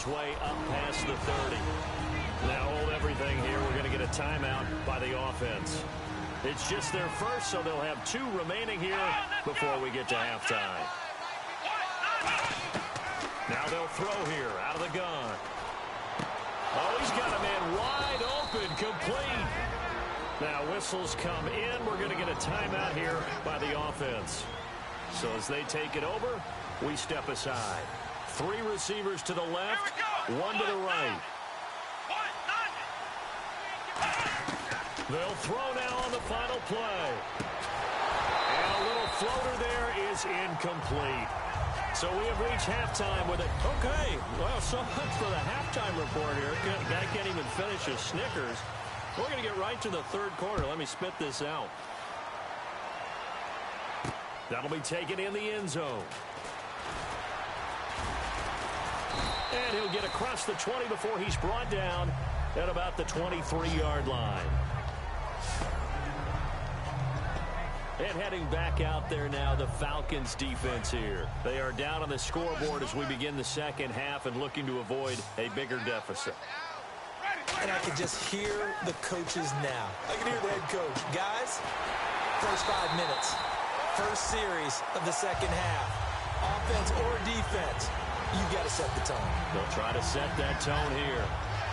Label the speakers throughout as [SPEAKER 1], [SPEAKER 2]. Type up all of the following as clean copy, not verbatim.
[SPEAKER 1] his way up past the 30. Now hold everything here. We're going to get a timeout by the offense. It's just their first, so they'll have 2 remaining here before we get to halftime. Now they'll throw here out of the gun. Oh, he's got a man wide open, complete. Now whistles come in. We're going to get a timeout here by the offense. So as they take it over, we step aside. 3 receivers to the left, 1 to the right. They'll throw now on the final play. And a little floater there is incomplete. So we have reached halftime with it.
[SPEAKER 2] Okay, well, so much for the halftime report here. Guy can't even finish his Snickers. We're going to get right to the 3rd quarter. Let me spit this out.
[SPEAKER 1] That'll be taken in the end zone. And he'll get across the 20 before he's brought down at about the 23-yard line. And heading back out there now, the Falcons defense here. They are down on the scoreboard as we begin the second half and looking to avoid a bigger deficit.
[SPEAKER 3] And I can just hear the coaches now. I can hear the head coach. Guys, first 5 minutes. First series of the second half. Offense or defense, you got to set the tone.
[SPEAKER 1] They'll try to set that tone here.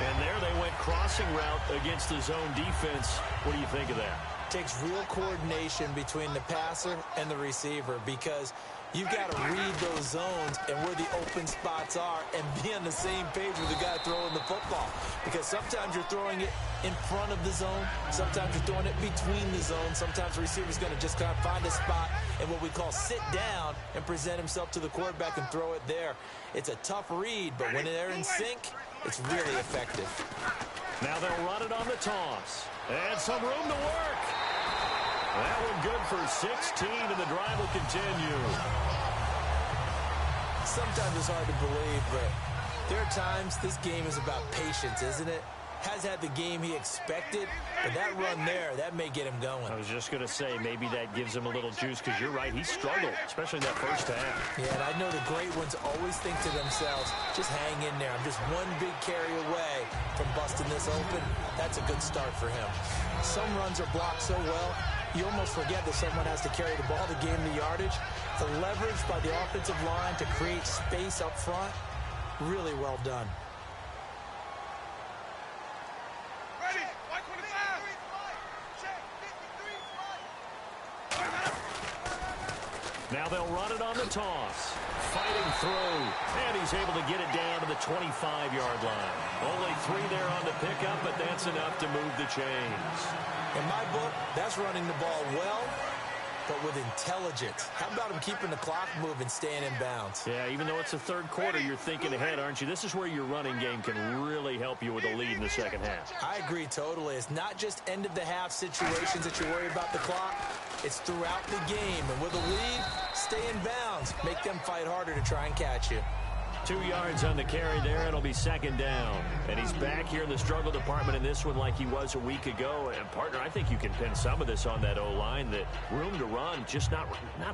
[SPEAKER 1] And there they went crossing route against the zone defense. What do you think of that?
[SPEAKER 3] Takes real coordination between the passer and the receiver because you've got to read those zones and where the open spots are and be on the same page with the guy throwing the football. Because sometimes you're throwing it in front of the zone. Sometimes you're throwing it between the zones. Sometimes the receiver's going to just kind of find a spot and what we call sit down and present himself to the quarterback and throw it there. It's a tough read, but when they're in sync, it's really effective.
[SPEAKER 1] Now they'll run it on the toss. And some room to work. That one good for 16, and the drive will continue.
[SPEAKER 3] Sometimes it's hard to believe, but there are times this game is about patience, isn't it? Has had the game he expected, but that run there, that may get him going.
[SPEAKER 1] I was just going to say, maybe that gives him a little juice, because you're right, he struggled, especially in that first half.
[SPEAKER 3] Yeah, and I know the great ones always think to themselves, just hang in there. I'm just one big carry away from busting this open. That's a good start for him. Some runs are blocked so well, you almost forget that someone has to carry the ball to gain the yardage. The leverage by the offensive line to create space up front, really well done.
[SPEAKER 1] Now they'll run it on the toss. Fighting through. And he's able to get it down to the 25-yard line. Only 3 there on the pickup, but that's enough to move the chains.
[SPEAKER 3] In my book, that's running the ball well, but with intelligence. How about him keeping the clock moving, staying in bounds?
[SPEAKER 1] Yeah, even though it's the 3rd quarter, you're thinking ahead, aren't you? This is where your running game can really help you with a lead in the second half.
[SPEAKER 3] I agree totally. It's not just end-of-the-half situations that you worry about the clock. It's throughout the game. And with a lead, stay in bounds. Make them fight harder to try and catch you.
[SPEAKER 1] 2 yards on the carry there. It'll be second down. And he's back here in the struggle department in this one like he was a week ago. And, partner, I think you can pin some of this on that O-line. That room to run, just not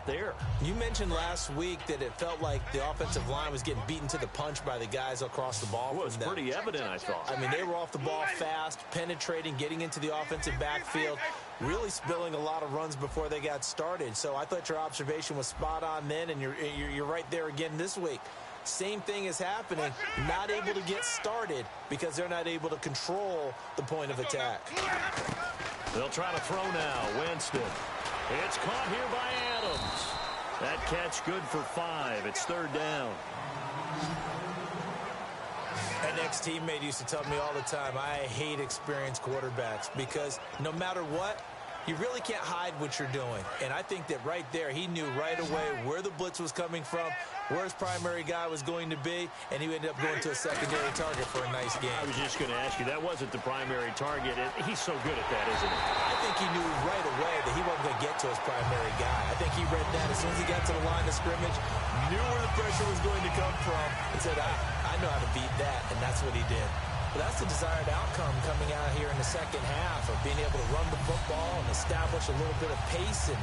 [SPEAKER 1] there.
[SPEAKER 3] You mentioned last week that it felt like the offensive line was getting beaten to the punch by the guys across the ball.
[SPEAKER 1] Well, it was pretty evident, I thought.
[SPEAKER 3] I mean, they were off the ball fast, penetrating, getting into the offensive backfield, really spilling a lot of runs before they got started. So I thought your observation was spot on then, and you're right there again this week. Same thing is happening, not able to get started because they're not able to control the point of attack.
[SPEAKER 1] They'll try to throw now. Winston. It's caught here by Adams. That catch good for 5. It's 3rd down.
[SPEAKER 3] An ex-teammate used to tell me all the time, I hate experienced quarterbacks because no matter what, you really can't hide what you're doing. And I think that right there, he knew right away where the blitz was coming from, where his primary guy was going to be, and he ended up going to a secondary target for a nice game.
[SPEAKER 1] I was just going to ask you, that wasn't the primary target. He's so good at that, isn't he?
[SPEAKER 3] I think he knew right away that he wasn't going to get to his primary guy. I think he read that as soon as he got to the line of scrimmage, knew where the pressure was going to come from, and said, I know how to beat that, and that's what he did. But that's the desired outcome coming out here in the second half of being able to run the football and establish a little bit of pace and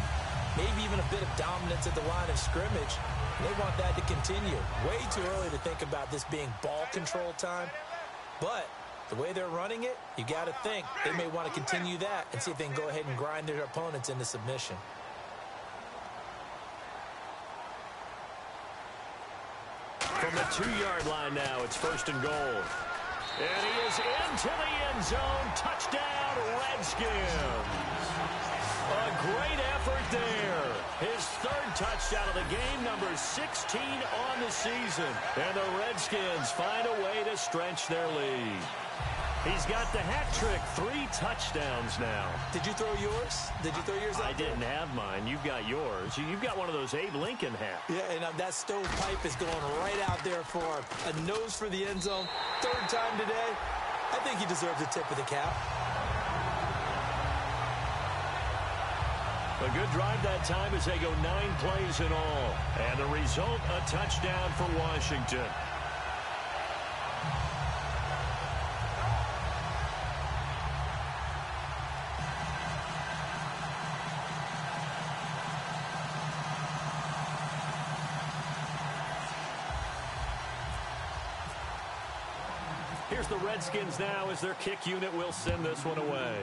[SPEAKER 3] maybe even a bit of dominance at the line of scrimmage. They want that to continue. Way too early to think about this being ball control time. But the way they're running it, you got to think they may want to continue that and see if they can go ahead and grind their opponents into submission.
[SPEAKER 1] From the 2-yard line now, it's 1st and goal. And he is into the end zone. Touchdown, Redskins. A great effort there. His 3rd touchdown of the game, number 16 on the season. And the Redskins find a way to stretch their lead. He's got the hat trick, 3 touchdowns now.
[SPEAKER 3] Did you throw yours? Did you throw yours out
[SPEAKER 1] I didn't have mine. You've got yours. You've got one of those Abe Lincoln hats.
[SPEAKER 3] Yeah, and that stovepipe is going right out there for a nose for the end zone. 3rd time today. I think he deserves a tip of the cap.
[SPEAKER 1] A good drive that time as they go 9 plays in all. And the result, a touchdown for Washington. Here's the Redskins now as their kick unit will send this one away.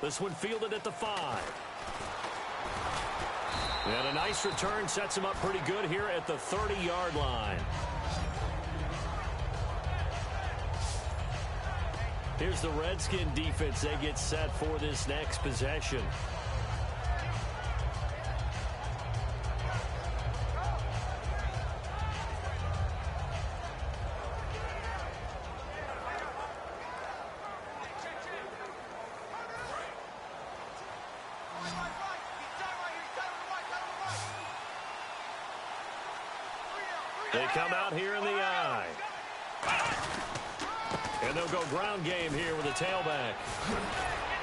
[SPEAKER 1] This one fielded at the 5. And a nice return sets him up pretty good here at the 30-yard line. Here's the Redskin defense. They get set for this next possession. They come out here in the eye. And they'll go ground game here with a tailback.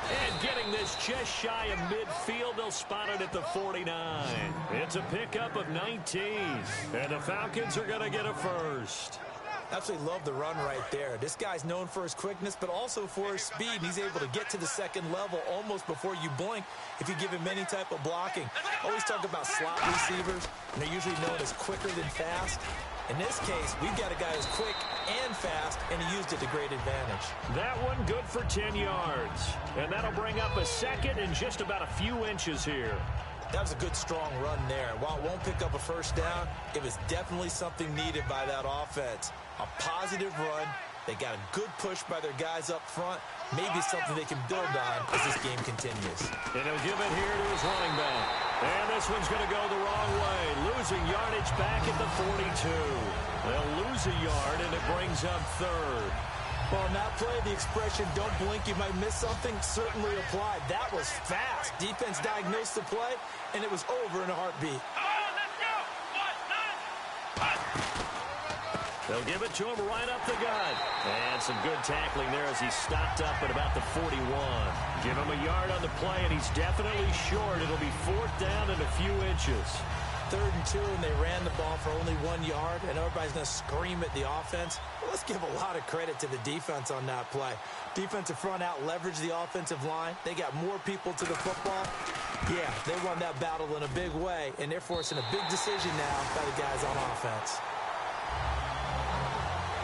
[SPEAKER 1] And getting this just shy of midfield, they'll spot it at the 49. It's a pickup of 19. And the Falcons are going to get a first.
[SPEAKER 3] Absolutely love the run right there. This guy's known for his quickness, but also for his speed. He's able to get to the second level almost before you blink if you give him any type of blocking. Always talk about slot receivers, and they're usually known as quicker than fast. In this case, we've got a guy who's quick and fast, and he used it to great advantage.
[SPEAKER 1] That one good for 10 yards. And that'll bring up a second and just about a few inches here.
[SPEAKER 3] That was a good, strong run there. While it won't pick up a first down, it was definitely something needed by that offense. A positive run. They got a good push by their guys up front. Maybe something they can build on as this game continues.
[SPEAKER 1] And he'll give it here to his running back. And this one's going to go the wrong way. Losing yardage back at the 42. They'll lose a yard, and it brings up 3rd.
[SPEAKER 3] Well, on that play, the expression, don't blink, you might miss something, certainly applied. That was fast. Defense diagnosed the play, and it was over in a heartbeat.
[SPEAKER 1] They'll give it to him right up the gut. And some good tackling there as he stopped up at about the 41. Give him a yard on the play, and he's definitely short. It'll be 4th down and a few inches.
[SPEAKER 3] 3rd and 2, and they ran the ball for only 1 yard, and everybody's going to scream at the offense. Well, let's give a lot of credit to the defense on that play. Defensive front out leveraged the offensive line. They got more people to the football. Yeah, they won that battle in a big way, and they're forcing a big decision now by the guys on offense.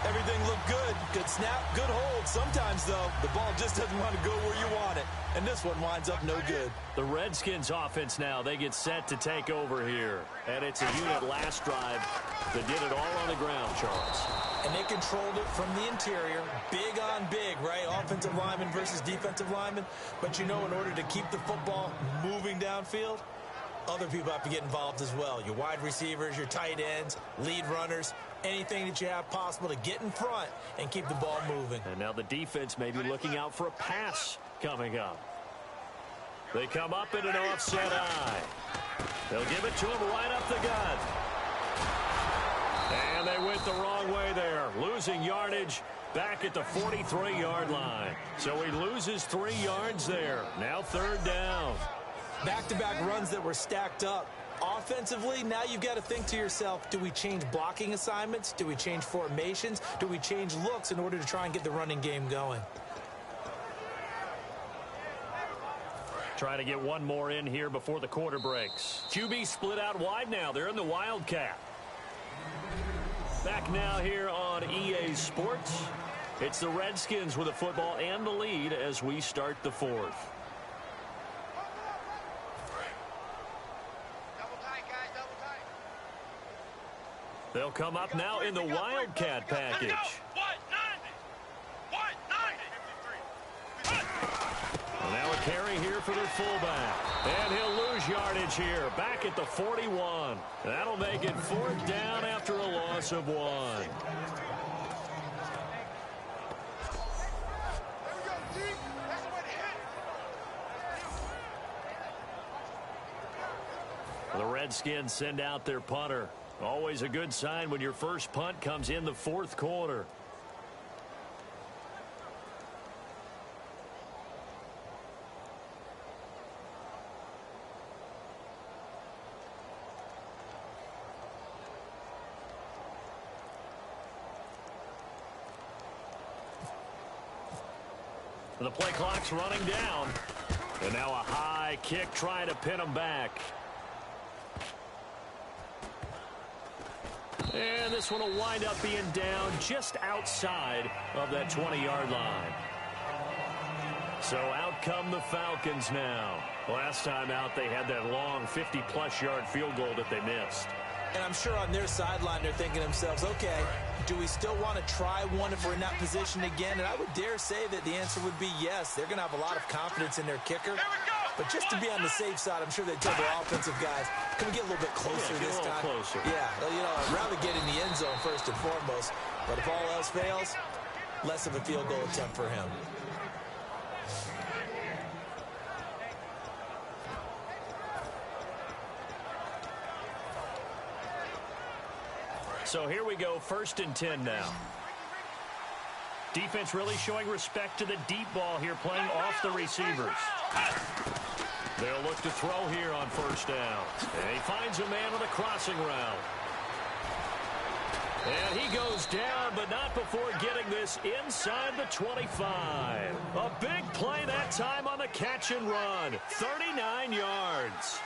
[SPEAKER 3] Everything looked good. Good snap, good hold. Sometimes, though, the ball just doesn't want to go where you want it. And this one winds up no good.
[SPEAKER 1] The Redskins offense now, they get set to take over here. And it's a unit last drive that did it all on the ground, Charles.
[SPEAKER 3] And they controlled it from the interior. Big on big, right? Offensive lineman versus defensive lineman. But, you know, in order to keep the football moving downfield, other people have to get involved as well. Your wide receivers, your tight ends, lead runners, anything that you have possible to get in front and keep the ball moving.
[SPEAKER 1] And now the defense may be looking out for a pass coming up. They come up in an offset eye. They'll give it to him right up the gut. And they went the wrong way there, losing yardage back at the 43-yard line. So he loses 3 yards there. Now 3rd down.
[SPEAKER 3] Back-to-back runs that were stacked up. Offensively, now you've got to think to yourself, do we change blocking assignments? Do we change formations? Do we change looks in order to try and get the running game going?
[SPEAKER 1] Try to get one more in here before the quarter breaks. QB split out wide now. They're in the Wildcat. Back now here on EA Sports. It's the Redskins with the football and the lead as we start the fourth. They'll come up now in the Wildcat package. And now a carry here for their fullback. And he'll lose yardage here. Back at the 41. That'll make it 4th down after a loss of 1. The Redskins send out their punter. Always a good sign when your first punt comes in the 4th quarter. The play clock's running down. And now a high kick trying to pin them back. And this one will wind up being down just outside of that 20-yard line. So out come the Falcons now. Last time out, they had that long 50-plus yard field goal that they missed.
[SPEAKER 3] And I'm sure on their sideline they're thinking to themselves, okay, do we still want to try one if we're in that position again? And I would dare say that the answer would be yes. They're going to have a lot of confidence in their kicker. But just to be on the safe side, I'm sure they tell their offensive guys, can we get a little bit closer this time?
[SPEAKER 1] Closer.
[SPEAKER 3] Yeah, you know, I'd rather get in the end zone first and foremost. But if all else fails, less of a field goal attempt for him.
[SPEAKER 1] So here we go, 1st and 10 now. Defense really showing respect to the deep ball here, playing off the receivers. They'll look to throw here on 1st down. And he finds a man on the crossing route. And he goes down, but not before getting this inside the 25. A big play that time on the catch and run. 39 yards.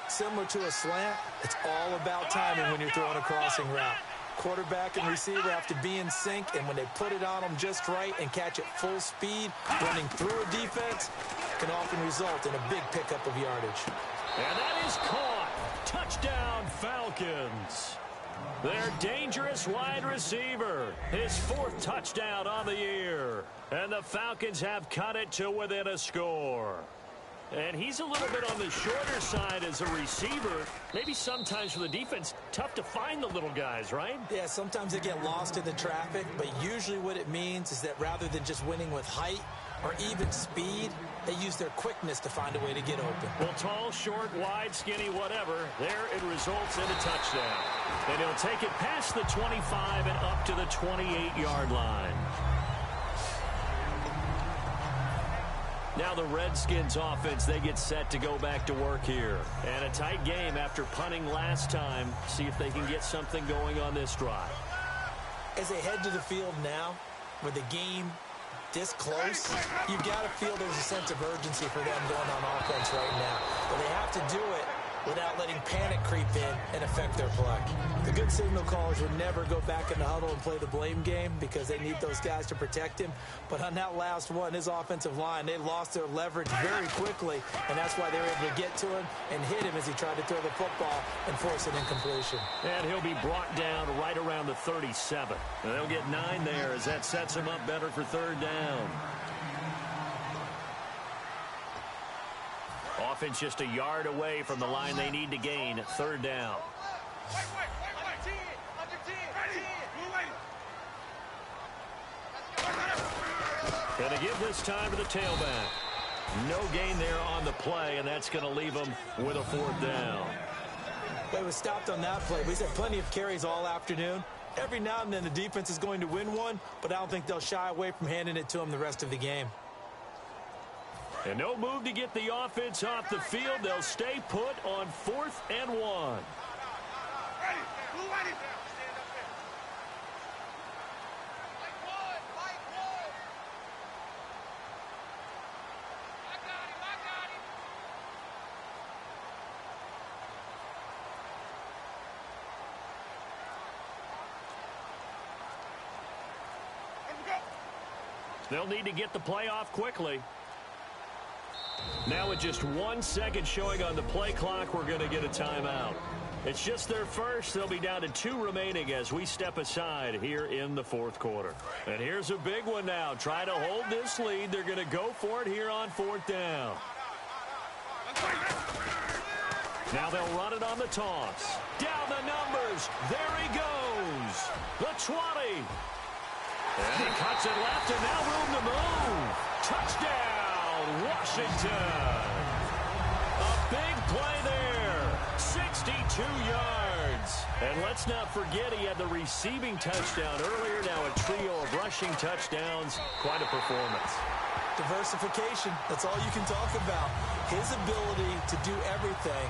[SPEAKER 3] Similar to a slant, it's all about timing when you're throwing a crossing route. Quarterback and receiver have to be in sync, and when they put it on them just right and catch it full speed, running through a defense can often result in a big pickup of yardage.
[SPEAKER 1] And that is caught. Touchdown, Falcons. Their dangerous wide receiver. His 4th touchdown on the year. And the Falcons have cut it to within a score. And he's a little bit on the shorter side as a receiver. Maybe sometimes for the defense, tough to find the little guys, right?
[SPEAKER 3] Yeah, sometimes they get lost in the traffic, but usually what it means is that rather than just winning with height or even speed, they use their quickness to find a way to get open.
[SPEAKER 1] Well, tall, short, wide, skinny, whatever, there it results in a touchdown. And he'll take it past the 25 and up to the 28-yard line. Now the Redskins offense, they get set to go back to work here. And a tight game after punting last time. See if they can get something going on this drive.
[SPEAKER 3] As they head to the field now, with the game this close, you got to feel there's a sense of urgency for them going on offense right now. But they have to do it without letting panic creep in and affect their play. The good signal callers would never go back in the huddle and play the blame game because they need those guys to protect him. But on that last one, his offensive line, they lost their leverage very quickly, and that's why they were able to get to him and hit him as he tried to throw the football and force an incompletion.
[SPEAKER 1] And he'll be brought down right around the 37. And they'll get 9 there as that sets him up better for 3rd down. Offense just a yard away from the line they need to gain. 3rd down. Going to give this time to the tailback. No gain there on the play, and that's going to leave them with a 4th down.
[SPEAKER 3] They was stopped on that play. We had plenty of carries all afternoon. Every now and then the defense is going to win one, but I don't think they'll shy away from handing it to them the rest of the game.
[SPEAKER 1] And no move to get the offense off the field. They'll stay put on 4th and 1. They'll need to get the play off quickly. Now with just 1 second showing on the play clock, we're going to get a timeout. It's just their first. They'll be down to 2 remaining as we step aside here in the fourth quarter. And here's a big one now. Try to hold this lead. They're going to go for it here on 4th down. Now they'll run it on the toss. Down the numbers. There he goes. The 20. And he cuts it left, and now room to move. Touchdown, Washington. A big play there. 62 yards. And let's not forget he had the receiving touchdown earlier. Now a trio of rushing touchdowns. Quite a performance.
[SPEAKER 3] Diversification. That's all you can talk about. His ability to do everything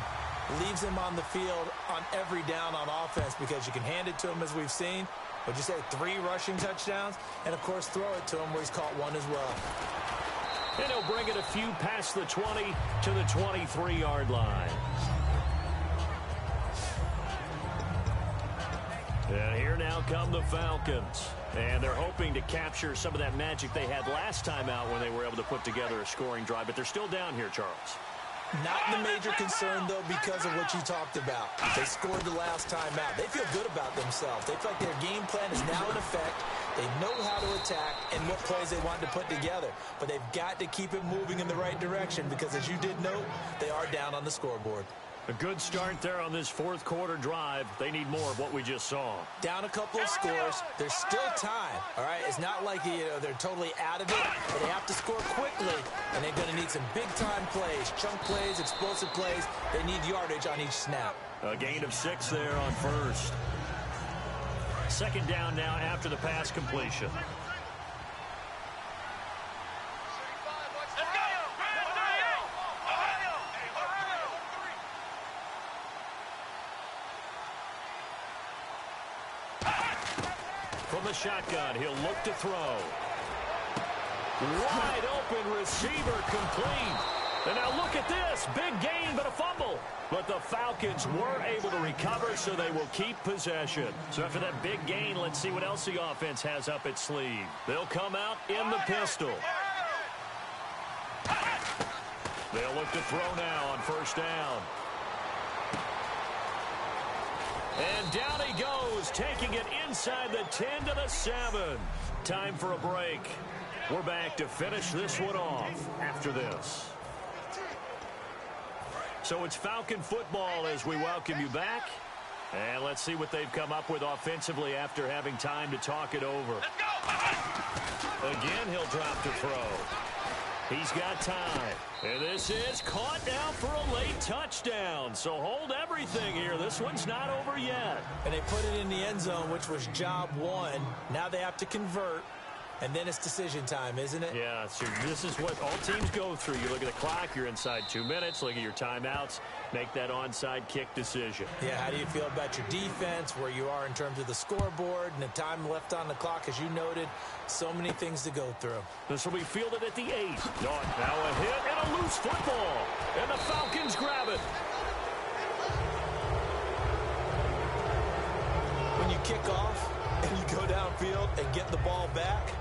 [SPEAKER 3] leaves him on the field on every down on offense because you can hand it to him, as we've seen. Would you say 3 rushing touchdowns? And, of course, throw it to him where he's caught 1 as well.
[SPEAKER 1] And he'll bring it a few past the 20 to the 23-yard line. And here now come the Falcons. And they're hoping to capture some of that magic they had last time out when they were able to put together a scoring drive. But they're still down here, Charles.
[SPEAKER 3] Not the major concern, though, because of what you talked about. They scored the last time out. They feel good about themselves. They feel like their game plan is now in effect. They know how to attack and what plays they want to put together. But they've got to keep it moving in the right direction because, as you did note, they are down on the scoreboard.
[SPEAKER 1] A good start there on this fourth quarter drive. They need more of what we just saw.
[SPEAKER 3] Down a couple of scores. There's still time, all right? It's not like they're totally out of it, but they have to score quickly, and they're going to need some big-time plays, chunk plays, explosive plays. They need yardage on each snap.
[SPEAKER 1] A gain of 6 there on first. 2nd down now after the pass completion. From the shotgun, he'll look to throw. Wide open receiver complete. And now look at this. Big gain, but a fumble. But the Falcons were able to recover, so they will keep possession. So after that big gain, let's see what else the offense has up its sleeve. They'll come out in the pistol. They'll look to throw now on 1st down. And down he goes, taking it inside the 10 to the 7. Time for a break. We're back to finish this one off after this. So it's Falcon football as we welcome you back. And let's see what they've come up with offensively after having time to talk it over. Again, he'll drop to throw. He's got time. And this is caught now for a late touchdown. So hold everything here. This one's not over yet.
[SPEAKER 3] And they put it in the end zone, which was job 1. Now they have to convert. And then it's decision time, isn't it?
[SPEAKER 1] Yeah, so this is what all teams go through. You look at the clock, you're inside 2 minutes, look at your timeouts, make that onside kick decision.
[SPEAKER 3] Yeah, how do you feel about your defense, where you are in terms of the scoreboard and the time left on the clock? As you noted, so many things to go through.
[SPEAKER 1] This will be fielded at the 8. Now a hit and a loose football. And the Falcons grab it.
[SPEAKER 3] When you kick off and you go downfield and get the ball back,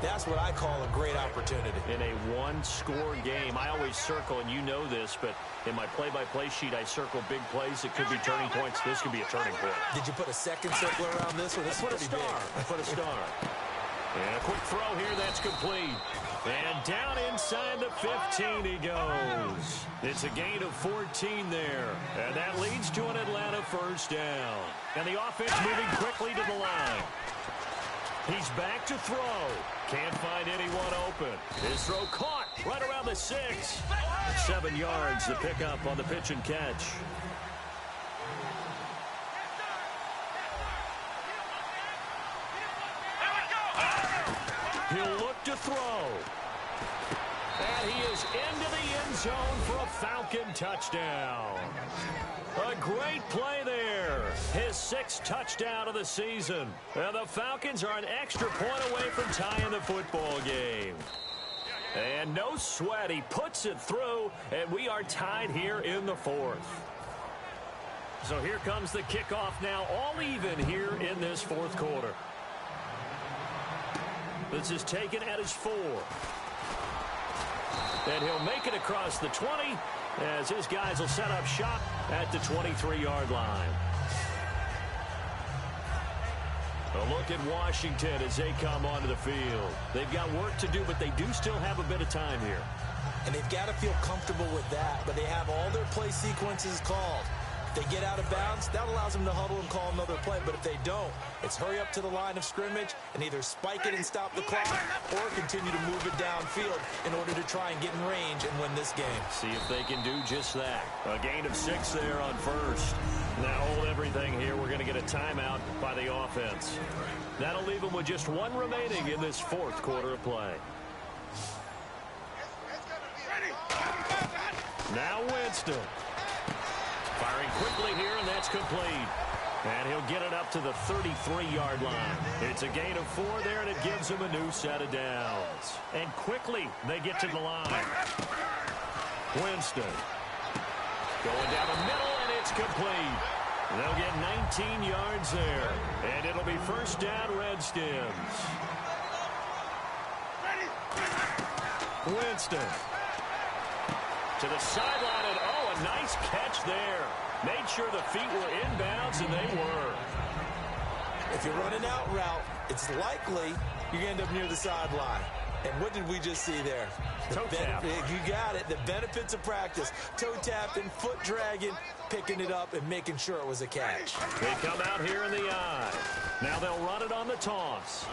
[SPEAKER 3] that's what I call a great opportunity.
[SPEAKER 1] In a one-score game, I always circle, and you know this, but in my play-by-play sheet, I circle big plays that could be turning points. This could be a turning point.
[SPEAKER 3] Did you put a second circle around this one? This is pretty big.
[SPEAKER 1] I put a star. And a quick throw here, that's complete. And down inside the 15 he goes. It's a gain of 14 there. And that leads to an Atlanta 1st down. And the offense moving quickly to the line. He's back to throw. Can't find anyone open. His throw caught right around the 6. 7 yards to pick up on the pitch and catch. He'll look to throw. And he is into the end zone for a Falcon touchdown. A great play there. His 6th touchdown of the season. And the Falcons are an extra point away from tying the football game. And no sweat. He puts it through, and we are tied here in the 4th. So here comes the kickoff now, all even here in this 4th quarter. This is taken at his 4. And he'll make it across the 20 as his guys will set up shop at the 23-yard line. A look at Washington as they come onto the field. They've got work to do, but they do still have a bit of time here.
[SPEAKER 3] And they've got to feel comfortable with that, but they have all their play sequences called. If they get out of bounds, that allows them to huddle and call another play. But if they don't, it's hurry up to the line of scrimmage and either spike it and stop the clock or continue to move it downfield in order to try and get in range and win this game.
[SPEAKER 1] See if they can do just that. A gain of 6 there on first. Now hold everything here. We're going to get a timeout by the offense. That'll leave them with just 1 remaining in this 4th quarter of play. Now Winston. Firing quickly here, and that's complete. And he'll get it up to the 33-yard line. It's a gain of 4 there, and it gives him a new set of downs. And quickly, they get to the line. Winston. Going down the middle, and it's complete. They'll get 19 yards there. And it'll be first down, Redskins. Winston. To the sideline, and oh, a nice catch there. Made sure the feet were inbounds, and they were.
[SPEAKER 3] If you're running out route, it's likely you're going to end up near the sideline. And what did we just see there?
[SPEAKER 1] Toe tap.
[SPEAKER 3] You got it. The benefits of practice. Toe tapping, foot dragging, picking it up, and making sure it was a catch.
[SPEAKER 1] They come out here in the eye. Now they'll run it on the toss.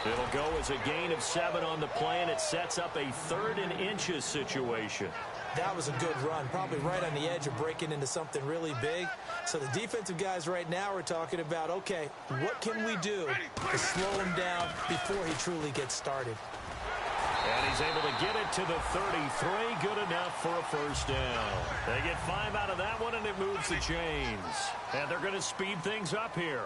[SPEAKER 1] It'll go as a gain of 7 on the play, and it sets up a 3rd and inches situation.
[SPEAKER 3] That was a good run, probably right on the edge of breaking into something really big. So the defensive guys right now are talking about, okay, what can we do to slow him down before he truly gets started?
[SPEAKER 1] And he's able to get it to the 33. Good enough for a first down. They get 5 out of that one, and it moves the chains. And they're going to speed things up here.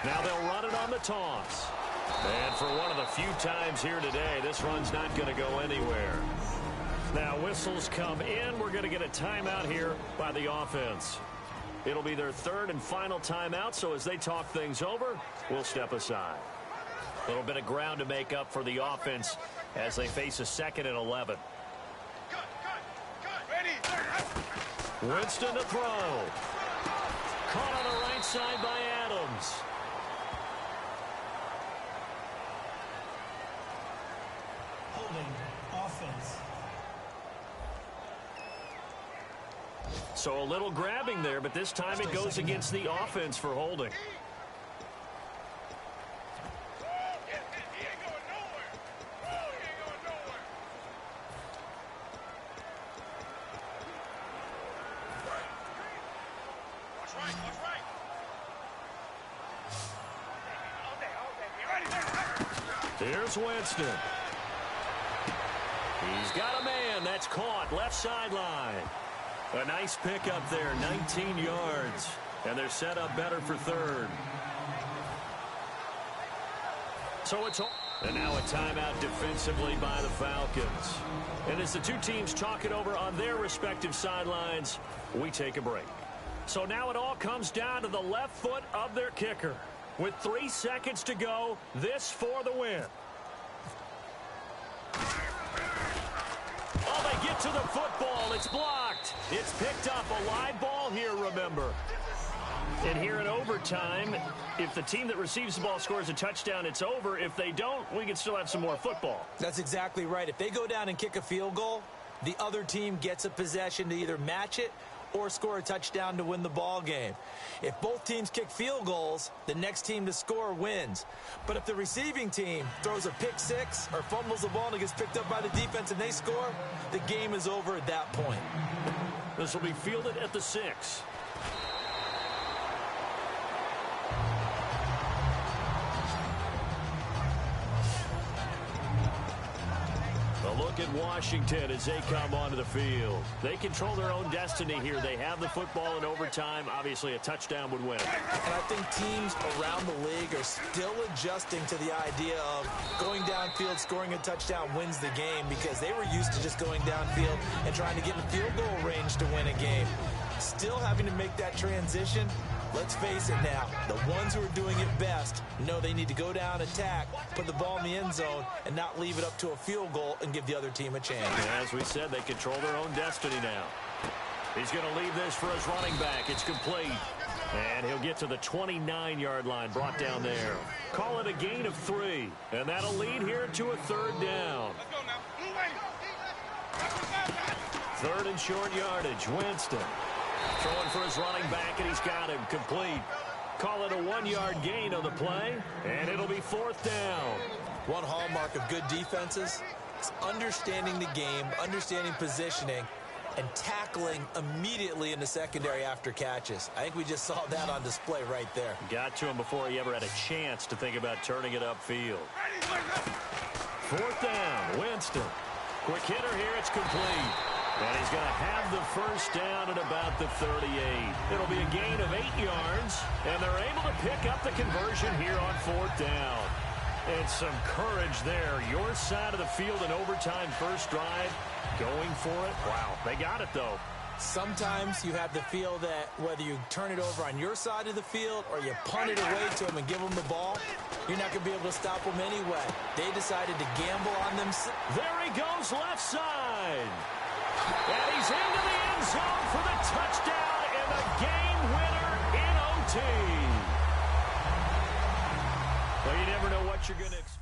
[SPEAKER 1] Now they'll run it on the toss. And for one of the few times here today, this run's not going to go anywhere. Now whistles come in. We're going to get a timeout here by the offense. It'll be their 3rd and final timeout, so as they talk things over, we'll step aside. A little bit of ground to make up for the offense as they face a 2nd and 11. Winston to throw. Caught on the right side by Adams.
[SPEAKER 3] Offense.
[SPEAKER 1] So a little grabbing there, but this time it goes against the offense for holding. Here's Winston. He's got a man. That's caught. Left sideline. A nice pickup there. 19 yards. And they're set up better for 3rd. So it's... And now a timeout defensively by the Falcons. And as the two teams talk it over on their respective sidelines, we take a break. So now it all comes down to the left foot of their kicker. With 3 seconds to go, this for the win. Oh, they get to the football. It's blocked. It's picked up. A live ball here, remember. And here in overtime, if the team that receives the ball scores a touchdown, it's over. If they don't, we can still have some more football.
[SPEAKER 3] That's exactly right. If they go down and kick a field goal, the other team gets a possession to either match it or score a touchdown to win the ball game. If both teams kick field goals, the next team to score wins. But if the receiving team throws a pick 6 or fumbles the ball and it gets picked up by the defense and they score, the game is over at that point.
[SPEAKER 1] This will be fielded at the 6. A look at Washington as they come onto the field. They control their own destiny here. They have the football in overtime. Obviously, a touchdown would win.
[SPEAKER 3] And I think teams around the league are still adjusting to the idea of going downfield, scoring a touchdown wins the game, because they were used to just going downfield and trying to get in field goal range to win a game. Still having to make that transition, Let's face it now, the ones who are doing it best know they need to go down, attack, put the ball in the end zone, and not leave it up to a field goal and give the other team a chance.
[SPEAKER 1] As we said, they control their own destiny now. He's going to leave this for his running back. It's complete. And he'll get to the 29-yard line, brought down there. Call it a gain of 3. And that'll lead here to a 3rd down. Third and short yardage. Winston throwing for his running back, and he's got him complete. Call it a 1-yard gain on the play, and it'll be 4th down.
[SPEAKER 3] One hallmark of good defenses is understanding the game, understanding positioning, and tackling immediately in the secondary after catches. I think we just saw that on display right there.
[SPEAKER 1] Got to him before he ever had a chance to think about turning it upfield. 4th down, Winston. Quick hitter here, it's complete. And he's going to have the first down at about the 38. It'll be a gain of 8 yards, and they're able to pick up the conversion here on 4th down. And some courage there. Your side of the field in overtime first drive. Going for it. Wow, they got it, though.
[SPEAKER 3] Sometimes you have to feel that whether you turn it over on your side of the field or you punt it away to them and give them the ball, you're not going to be able to stop them anyway. They decided to gamble on them.
[SPEAKER 1] There he goes, left side. And he's into the end zone for the touchdown and the game winner in OT. Well, you never know what you're going to expect.